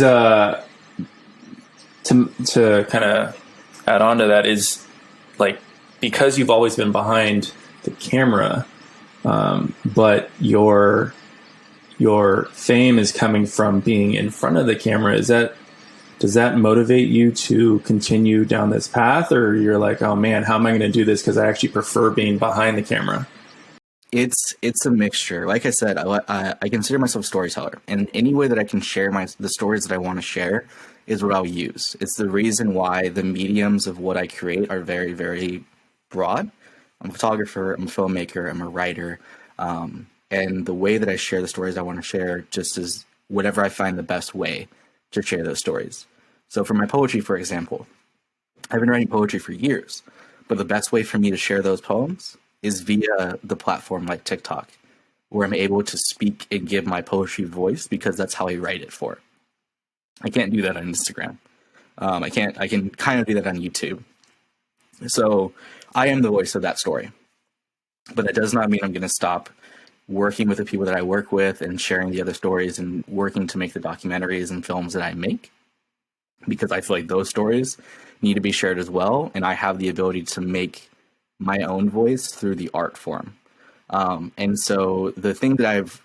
is to kind of add on to that is like, because you've always been behind the camera, but your fame is coming from being in front of the camera. Does that motivate you to continue down this path, or you're like, oh man, how am I going to do this? Because I actually prefer being behind the camera. It's a mixture. Like I said, I consider myself a storyteller, and any way that I can share the stories that I want to share is what I'll use. It's the reason why the mediums of what I create are very, very broad. I'm a photographer, I'm a filmmaker, I'm a writer, and the way that I share the stories I want to share just is whatever I find the best way to share those stories. So for my poetry, for example, I've been writing poetry for years, but the best way for me to share those poems is via the platform like TikTok, where I'm able to speak and give my poetry voice, because that's how I write it for. I can't do that on Instagram. I can kind of do that on YouTube. So I am the voice of that story, but that does not mean I'm going to stop working with the people that I work with and sharing the other stories and working to make the documentaries and films that I make, because I feel like those stories need to be shared as well. And I have the ability to make my own voice through the art form. And so the thing that I've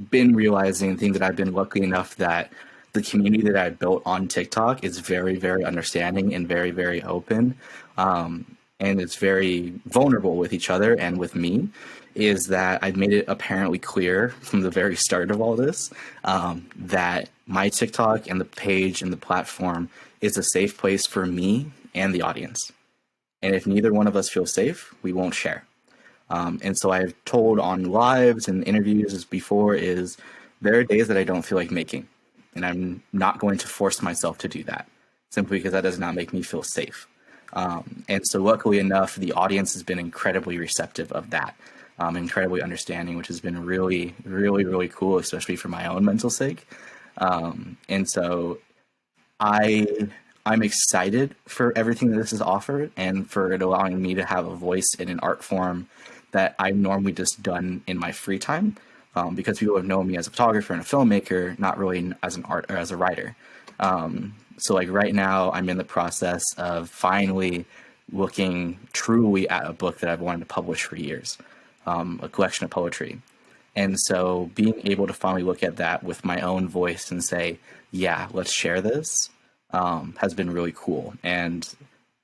been realizing, the thing that I've been lucky enough that the community that I built on TikTok is very, very understanding and very, very open. And it's very vulnerable with each other and with me, is that I've made it apparently clear from the very start of all this, that my TikTok and the page and the platform is a safe place for me and the audience. And if neither one of us feels safe, we won't share. And so I've told on lives and interviews before is there are days that I don't feel like making, and I'm not going to force myself to do that simply because that does not make me feel safe. And so luckily enough, the audience has been incredibly receptive of that, incredibly understanding, which has been really, really, really cool, especially for my own mental sake. And so I'm excited for everything that this has offered and for it allowing me to have a voice in an art form that I've normally just done in my free time, because people have known me as a photographer and a filmmaker, not really as an art or as a writer. So like right now I'm in the process of finally looking truly at a book that I've wanted to publish for years, a collection of poetry. And so being able to finally look at that with my own voice and say, yeah, let's share this, has been really cool. And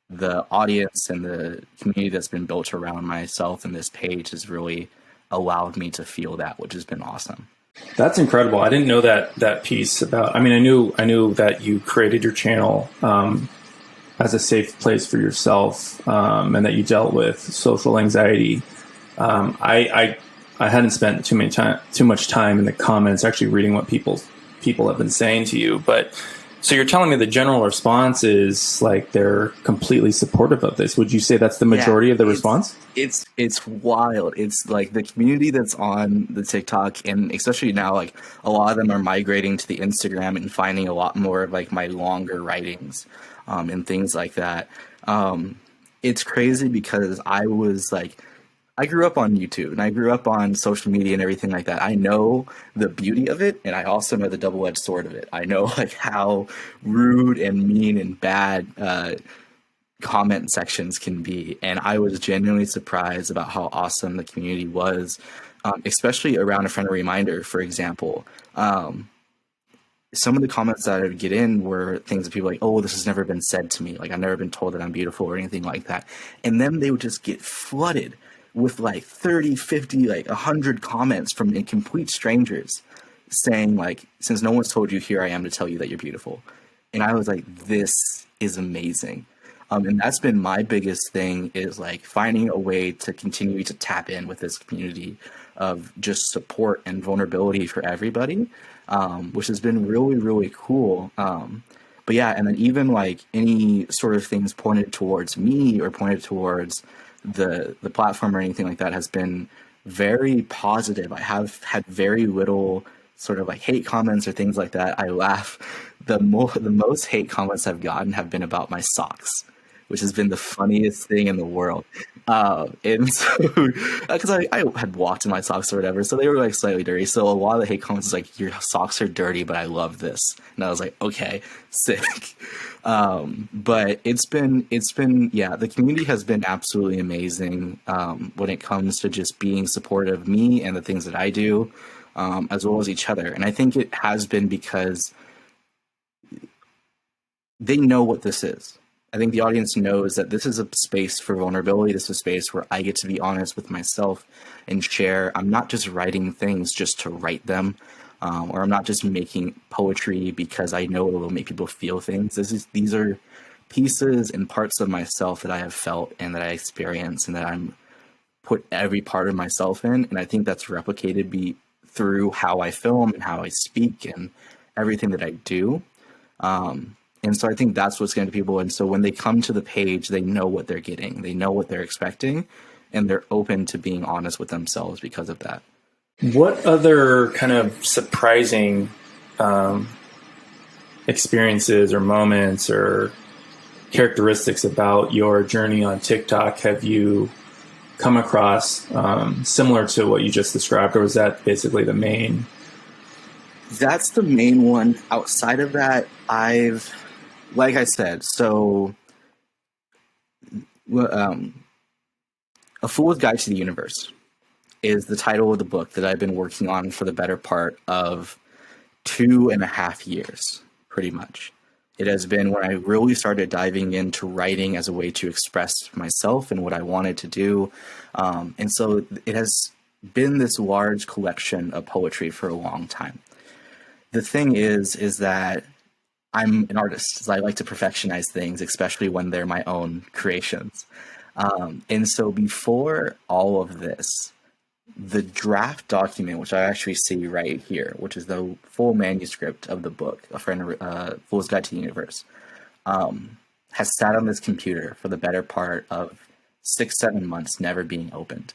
the audience and the community that's been built around myself and this page has really allowed me to feel that, which has been awesome. That's incredible. I didn't know that piece about, I mean, I knew that you created your channel, as a safe place for yourself, and that you dealt with social anxiety. I hadn't spent too much time in the comments actually reading what people have been saying to you, but so you're telling me the general response is like they're completely supportive of this. Would you say that's the majority of the response? It's wild. It's like the community that's on the TikTok, and especially now, like a lot of them are migrating to the Instagram and finding a lot more of like my longer writings, and things like that. It's crazy because I grew up on YouTube and I grew up on social media and everything like that. I know the beauty of it, and I also know the double-edged sword of it. I know like how rude and mean and bad comment sections can be. And I was genuinely surprised about how awesome the community was, especially around a friendly reminder, for example. Some of the comments that I would get in were things that people like, oh, this has never been said to me. Like I've never been told that I'm beautiful or anything like that. And then they would just get flooded with like 30, 50, like 100 comments from complete strangers saying like, since no one's told you, here I am to tell you that you're beautiful. And I was like, this is amazing. And that's been my biggest thing, is like finding a way to continue to tap in with this community of just support and vulnerability for everybody, which has been really, really cool. But yeah, and then even like any sort of things pointed towards me or pointed towards the platform or anything like that has been very positive. I have had very little sort of like hate comments or things like that. I laugh. The most hate comments I've gotten have been about my socks. which has been the funniest thing in the world. And so, because I had walked in my socks or whatever, so they were like slightly dirty. So a lot of the hate comments is like, your socks are dirty, but I love this. And I was like, okay, sick. But it's been, yeah, the community has been absolutely amazing when it comes to just being supportive of me and the things that I do, as well as each other. And I think it has been because they know what this is. I think the audience knows that this is a space for vulnerability. This is a space where I get to be honest with myself and share. I'm not just writing things just to write them, or I'm not just making poetry because I know it will make people feel things. These are pieces and parts of myself that I have felt and that I experience and that I'm put every part of myself in. And I think that's replicated through how I film and how I speak and everything that I do. And so I think that's what's getting to people. And so when they come to the page, they know what they're getting, they know what they're expecting, and they're open to being honest with themselves because of that. What other kind of surprising experiences or moments or characteristics about your journey on TikTok have you come across similar to what you just described, or was that basically the main? That's the main one. Outside of that, like I said, so A Fool's Guide to the Universe is the title of the book that I've been working on for the better part of 2.5 years, pretty much. It has been when I really started diving into writing as a way to express myself and what I wanted to do. And so it has been this large collection of poetry for a long time. The thing is that I'm an artist, so I like to perfectionize things, especially when they're my own creations. And so before all of this, the draft document, which I actually see right here, which is the full manuscript of the book, Fool's Guide to the Universe, has sat on this computer for the better part of 6-7 months, never being opened,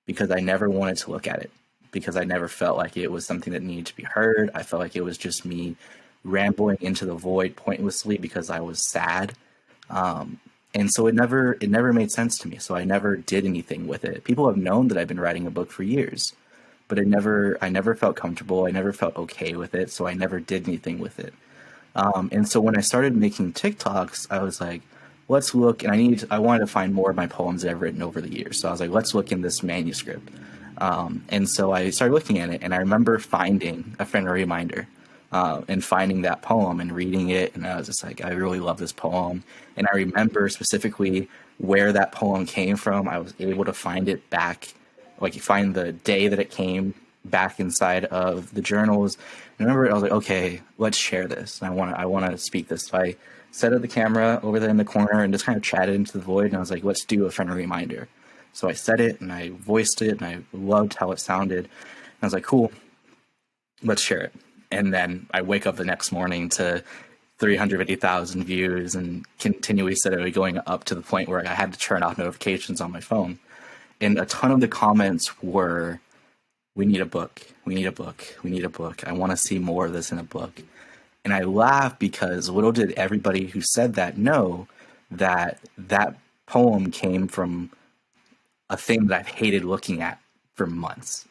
because I never wanted to look at it, because I never felt like it was something that needed to be heard. I felt like it was just me rambling into the void pointlessly because I was sad. And so it never made sense to me. So I never did anything with it. People have known that I've been writing a book for years, but I never felt comfortable. I never felt okay with it. So I never did anything with it. And so when I started making TikToks, I was like, let's look, and I wanted to find more of my poems that I've written over the years. So I was like, let's look in this manuscript. And so I started looking at it, and I remember finding a friend reminder. And finding that poem and reading it, and I was just like, I really love this poem. And I remember specifically where that poem came from. I was able to find it back, like find the day that it came back inside of the journals. And I remember I was like, okay, let's share this. And I want to speak this. So I set up the camera over there in the corner and just kind of chatted into the void. And I was like, let's do a friendly reminder. So I said it and I voiced it and I loved how it sounded. And I was like, cool, let's share it. And then I wake up the next morning to 350,000 views and continually steadily going up to the point where I had to turn off notifications on my phone. And a ton of the comments were, we need a book, we need a book, we need a book. I want to see more of this in a book. And I laugh because little did everybody who said that know that that poem came from a thing that I've hated looking at for months.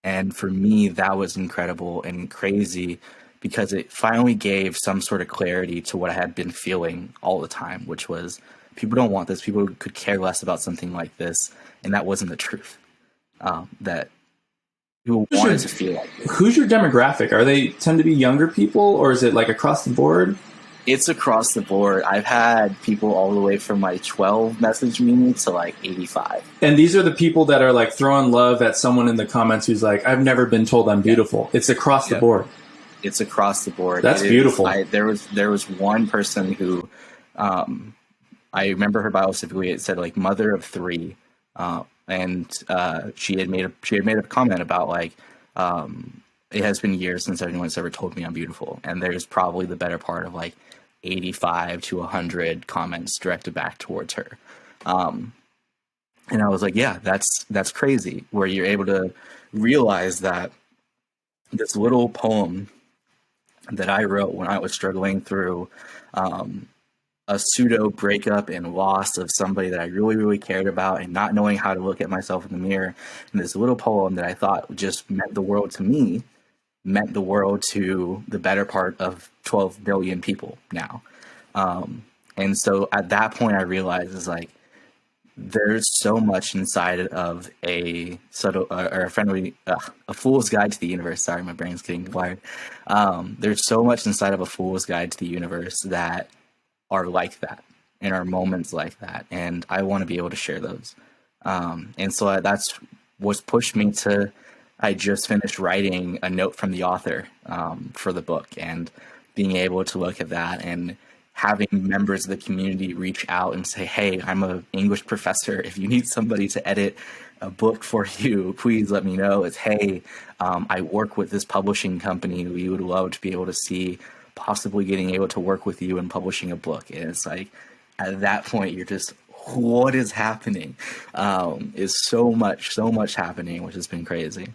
And for me, that was incredible and crazy because it finally gave some sort of clarity to what I had been feeling all the time, which was people don't want this. People could care less about something like this. And that wasn't the truth. That people wanted to feel like this. Who's your demographic? Are they tend to be younger people, or is it like across the board? It's across the board. I've had people all the way from like 12 message me to like 85. And these are the people that are like throwing love at someone in the comments who's like, I've never been told I'm beautiful. It's across the board. It's across the board. That's beautiful. There was one person who, I remember her bio specifically. It said like mother of 3. And she had made a comment about like, it has been years since anyone's ever told me I'm beautiful. And there's probably the better part of like 85 to 100 comments directed back towards her. And I was like, yeah, that's crazy, where you're able to realize that this little poem that I wrote when I was struggling through a a pseudo breakup and loss of somebody that I really, really cared about, and not knowing how to look at myself in the mirror. And this little poem that I thought just meant the world to me meant the world to the better part of 12 billion people now. And so at that point, I realized is like, there's so much inside of a subtle or a friendly, a fool's guide to the universe. Sorry, my brain's getting wired. There's so much inside of a fool's guide to the universe that are like that and are moments like that. And I want to be able to share those. And so that's what's pushed me to, I just finished writing a note from the author for the book, and being able to look at that and having members of the community reach out and say, hey, I'm an English professor. If you need somebody to edit a book for you, please let me know. It's, hey, I work with this publishing company. We would love to be able to see possibly getting able to work with you in publishing a book. And it's like, at that point, you're just, what is happening? Is so much happening, which has been crazy.